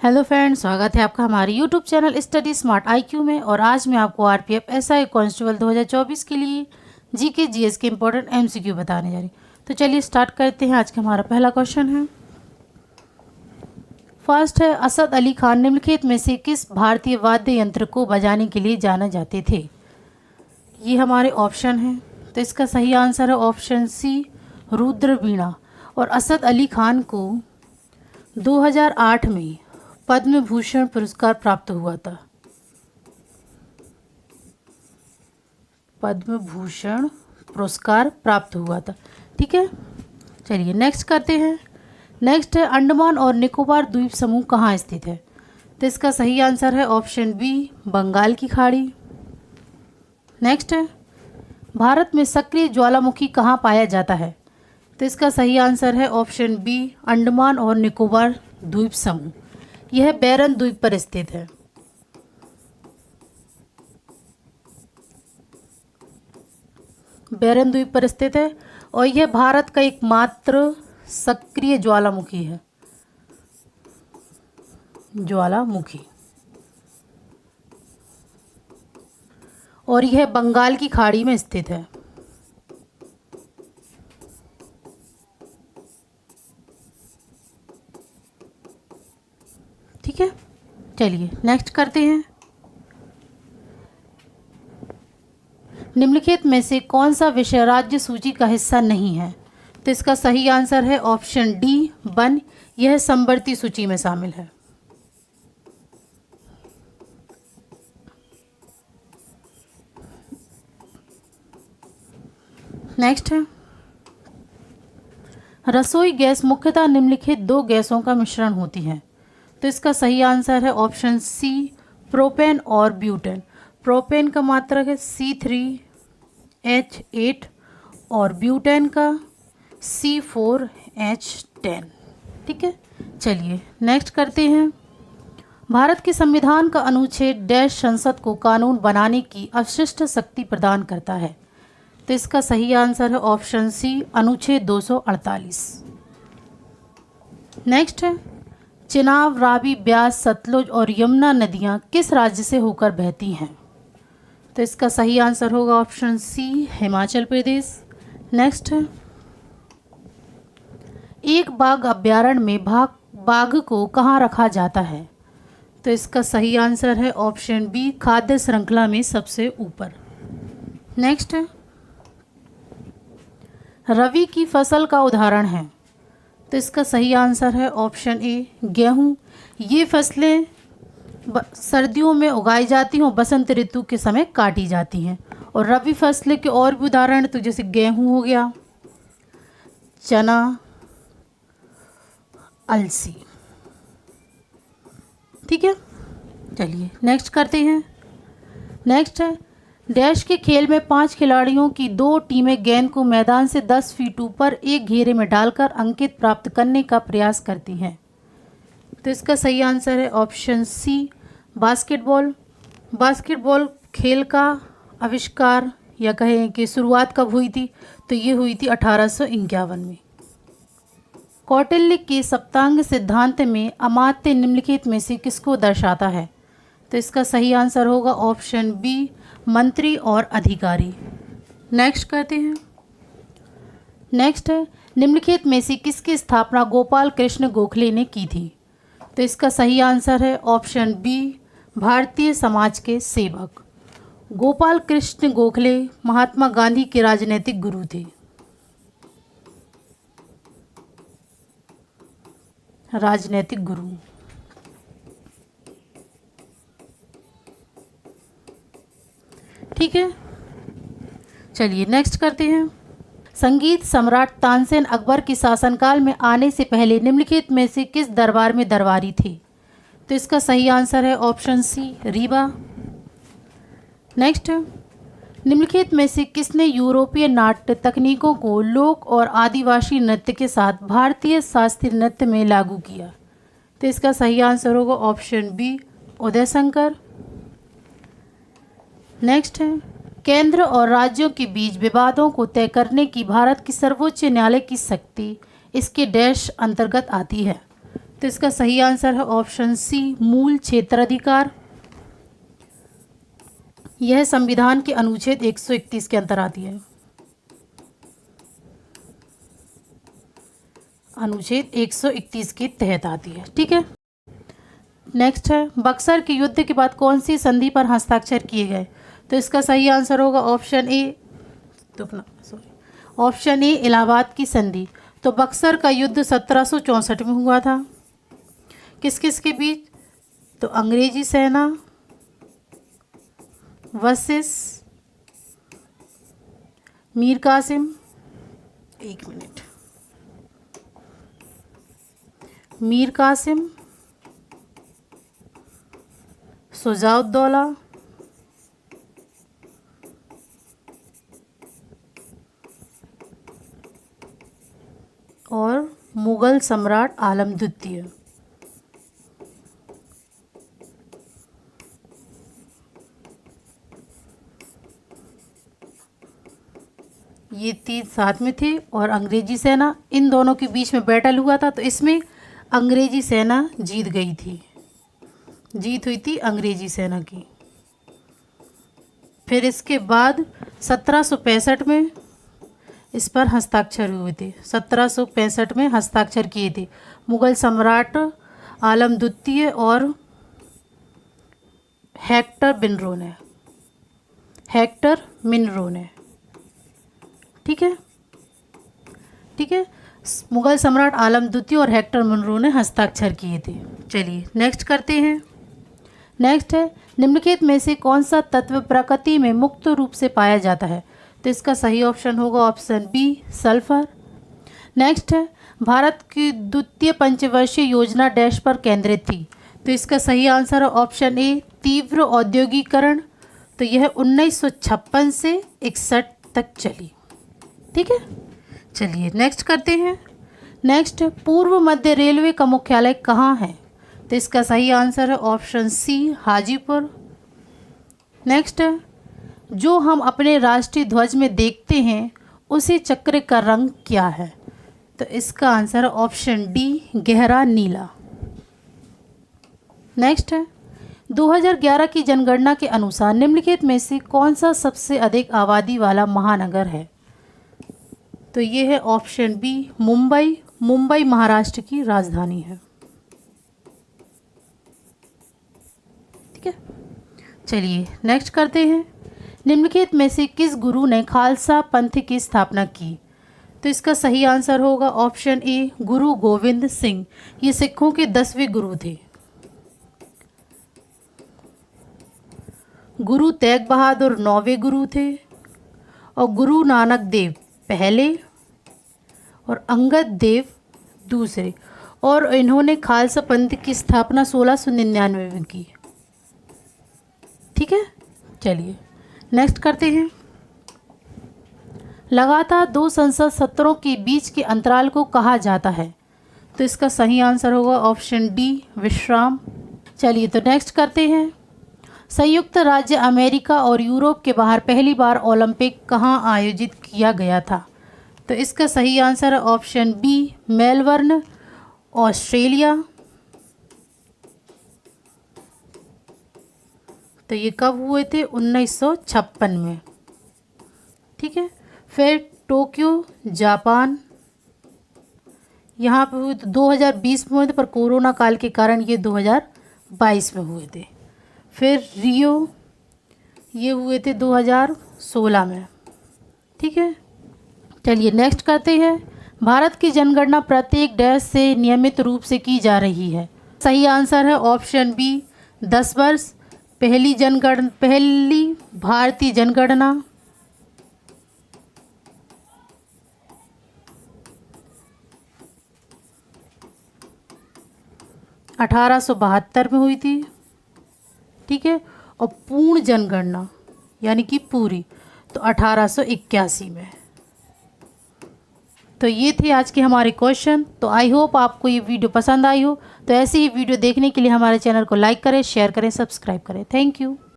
Hello friends, स्वागत है आपका हमारे YouTube channel study smart IQ में। और आज मैं आपको आरपीएफ एसआई कांस्टेबल 2024 के लिए जीके जीएस के इंपॉर्टेंट एमसीक्यू बताने जा रही। तो चलिए स्टार्ट करते हैं। आज का हमारा पहला क्वेश्चन है, फर्स्ट है, असद अली खान निम्नलिखित में से किस भारतीय वाद्य यंत्र को बजाने के लिए जाने जाते थे। ये हमारे ऑप्शन हैं। तो इसका सही आंसर है ऑप्शन सी, रुद्र वीणा। और असद अली खान को 2008 में पद्म भूषण पुरस्कार प्राप्त हुआ था। पद्म भूषण पुरस्कार प्राप्त हुआ था। ठीक है, चलिए नेक्स्ट करते हैं। नेक्स्ट है, अंडमान और निकोबार द्वीप समूह कहाँ स्थित है। तो इसका सही आंसर है ऑप्शन बी, बंगाल की खाड़ी। नेक्स्ट है, भारत में सक्रिय ज्वालामुखी कहाँ पाया जाता है। तो इसका सही आंसर है ऑप्शन बी, अंडमान और निकोबार द्वीप समूह। यह बैरन द्वीप पर स्थित है। बैरन द्वीप पर स्थित है और यह भारत का एकमात्र सक्रिय ज्वालामुखी है। ज्वालामुखी, और यह बंगाल की खाड़ी में स्थित है। ठीक है, चलिए नेक्स्ट करते हैं। निम्नलिखित में से कौन सा विषय राज्य सूची का हिस्सा नहीं है। तो इसका सही आंसर है ऑप्शन डी, वन। यह समवर्ती सूची में शामिल है। नेक्स्ट है, रसोई गैस मुख्यतः निम्नलिखित दो गैसों का मिश्रण होती है। तो इसका सही आंसर है ऑप्शन सी, प्रोपेन और ब्यूटेन। प्रोपेन का मात्रक है C3H8 और ब्यूटेन का C4H10। ठीक है, चलिए नेक्स्ट करते हैं। भारत के संविधान का अनुच्छेद डैश संसद को कानून बनाने की अवशिष्ट शक्ति प्रदान करता है। तो इसका सही आंसर है ऑप्शन सी, अनुच्छेद 248। नेक्स्ट है, चिनाब, रावी, ब्यास, सतलुज और यमुना नदियाँ किस राज्य से होकर बहती हैं। तो इसका सही आंसर होगा option C, Himachal Pradesh. Next है, एक बाघ अभ्यारण्य में बाघ को कहाँ रखा जाता है। तो इसका सही आंसर है ऑप्शन बी, खाद्य श्रृंखला में सबसे ऊपर। नेक्स्ट है, रबी की फसल का उदाहरण है। तो इसका सही आंसर है ऑप्शन ए, गेहूं। ये फसलें सर्दियों में उगाई जाती हैं और बसंत ऋतु के समय काटी जाती हैं। और रबी फसलें के और भी उदाहरण तो जैसे गेहूं हो गया, चना, अलसी। ठीक है, चलिए नेक्स्ट करते हैं। नेक्स्ट है, डैश के खेल में 5 खिलाड़ियों की 2 टीमें गेंद को मैदान से 10 फीट ऊपर एक घेरे में डालकर अंकित प्राप्त करने का प्रयास करती हैं। तो इसका सही आंसर है ऑप्शन सी, बास्केटबॉल। बास्केटबॉल खेल का आविष्कार या कहें कि शुरुआत कब हुई थी। तो ये हुई थी 1851 में। कौटिल्य के सप्तांग सिद्धांत में अमात्य निम्नलिखित में से किसको दर्शाता है। तो इसका सही आंसर होगा ऑप्शन बी, मंत्री और अधिकारी। नेक्स्ट करते हैं। नेक्स्ट है, निम्नलिखित में से किसकी स्थापना गोपाल कृष्ण गोखले ने की थी। तो इसका सही आंसर है ऑप्शन बी, भारतीय समाज के सेवक। गोपाल कृष्ण गोखले महात्मा गांधी के राजनीतिक गुरु थे। राजनीतिक गुरु। ठीक है, चलिए नेक्स्ट करते हैं। संगीत सम्राट तानसेन अकबर के शासनकाल में आने से पहले निम्नलिखित में से किस दरबार में दरबारी थे। तो इसका सही आंसर है ऑप्शन सी, रीवा। नेक्स्ट, निम्नलिखित में से किसने यूरोपीय नाट्य तकनीकों को लोक और आदिवासी नृत्य के साथ भारतीय शास्त्रीय नृत्य में लागू किया। तो इसका सही आंसर होगा option B, Uday Shankar. Next है, केंद्र और राज्यों के बीच विवादों को तय करने की भारत की सर्वोच्च न्यायालय की शक्ति इसके डैश अंतर्गत आती है। तो इसका सही आंसर है ऑप्शन सी, मूल क्षेत्राधिकार। यह संविधान के अनुच्छेद 131 के अंतर आती है। अनुच्छेद 131 के तहत आती है। ठीक है, नेक्स्ट है, बक्सर के युद्ध के बाद कौन सी संधि पर हस्ताक्षर किए गए? तो इसका सही आंसर होगा option A, option A, Allahabad की संधि। तो बक्सर का युद्ध 1764 में हुआ था। किस किस के बीच? तो अंग्रेजी सेना वर्सेस मीर कासिम, एक मिनट, मीर कासिम, शुजाउद्दौला और मुगल सम्राट आलम द्वितीय। ये तीन साथ में थे और अंग्रेजी सेना, इन दोनों के बीच में बैटल हुआ था। तो इसमें अंग्रेजी सेना जीत गई थी, जीत हुई थी अंग्रेजी सेना की। फिर इसके बाद 1765 में इस पर हस्ताक्षर हुए थे। 1765 में हस्ताक्षर किए थे मुगल सम्राट आलम द्वितीय और हेक्टर मिनरो ने, हेक्टर मिनरो ने। ठीक है, ठीक है, मुगल सम्राट आलम द्वितीय और हेक्टर मिनरो ने हस्ताक्षर किए थे। चलिए नेक्स्ट करते हैं। नेक्स्ट है, निम्नलिखित में से कौन सा तत्व प्रकृति में मुक्त रूप से पाया जाता है? तो इसका सही ऑप्शन होगा ऑप्शन बी, सल्फर। नेक्स्ट है, भारत की द्वितीय पंचवर्षीय योजना डैश पर केंद्रित थी। तो इसका सही आंसर है ऑप्शन ए, तीव्र औद्योगिकरण। तो यह 1956 से 61 तक चली। ठीक है, चलिए नेक्स्ट करते हैं। नेक्स्ट, पूर्व मध्य रेलवे का मुख्यालय कहाँ है? तो इसका सही आंसर है ऑप्शन सी, हाजीपुर। नेक्स्ट, जो हम अपने राष्ट्रीय ध्वज में देखते हैं उसी चक्र का रंग क्या है? तो इसका आंसर है ऑप्शन डी, गहरा नीला। नेक्स्ट है, 2011 की जनगणना के अनुसार निम्नलिखित में से कौन सा सबसे अधिक आबादी वाला महानगर है? तो ये है ऑप्शन बी, मुंबई। मुंबई महाराष्ट्र की राजधानी है। ठीक है, चलिए नेक्स्ट करते हैं। निम्नलिखित में से किस गुरु ने खालसा पंथ की स्थापना की? तो इसका सही आंसर होगा ऑप्शन ए, गुरु गोविंद सिंह। ये सिखों के 10वें गुरु थे। गुरु तेग बहादुर 9वें गुरु थे और गुरु नानक देव पहले और अंगद देव दूसरे, और इन्होंने खालसा पंथ की स्थापना 1699 में की। ठीक है, चलिए नेक्स्ट करते हैं। लगातार 2 संसद सत्रों के बीच के अंतराल को कहा जाता है? तो इसका सही आंसर होगा ऑप्शन डी, विश्राम। चलिए तो नेक्स्ट करते हैं। संयुक्त राज्य अमेरिका और यूरोप के बाहर पहली बार ओलंपिक कहाँ आयोजित किया गया था? तो इसका सही आंसर है ऑप्शन बी, मेलबर्न, ऑस्ट्रेलिया। तो ये कब हुए थे? 1956 में। ठीक है, फिर टोक्यो जापान, यहाँ पे हुए तो 2020 में हुए थे, पर कोरोना काल के कारण ये 2022 में हुए थे। फिर रियो, ये हुए थे 2016 में। ठीक है, चलिए नेक्स्ट करते हैं। भारत की जनगणना प्रत्येक डैश से नियमित रूप से की जा रही है? सही आंसर है ऑप्शन बी, 10 वर्ष। पहली भारतीय जनगणना 1872 में हुई थी। ठीक है, और पूर्ण जनगणना यानी कि पूरी तो 1881 में। तो ये थे आज के हमारे क्वेश्चन। तो आई होप आपको ये वीडियो पसंद आई हो। तो ऐसे ही वीडियो देखने के लिए हमारे चैनल को लाइक करें, शेयर करें, सब्सक्राइब करें। Thank you.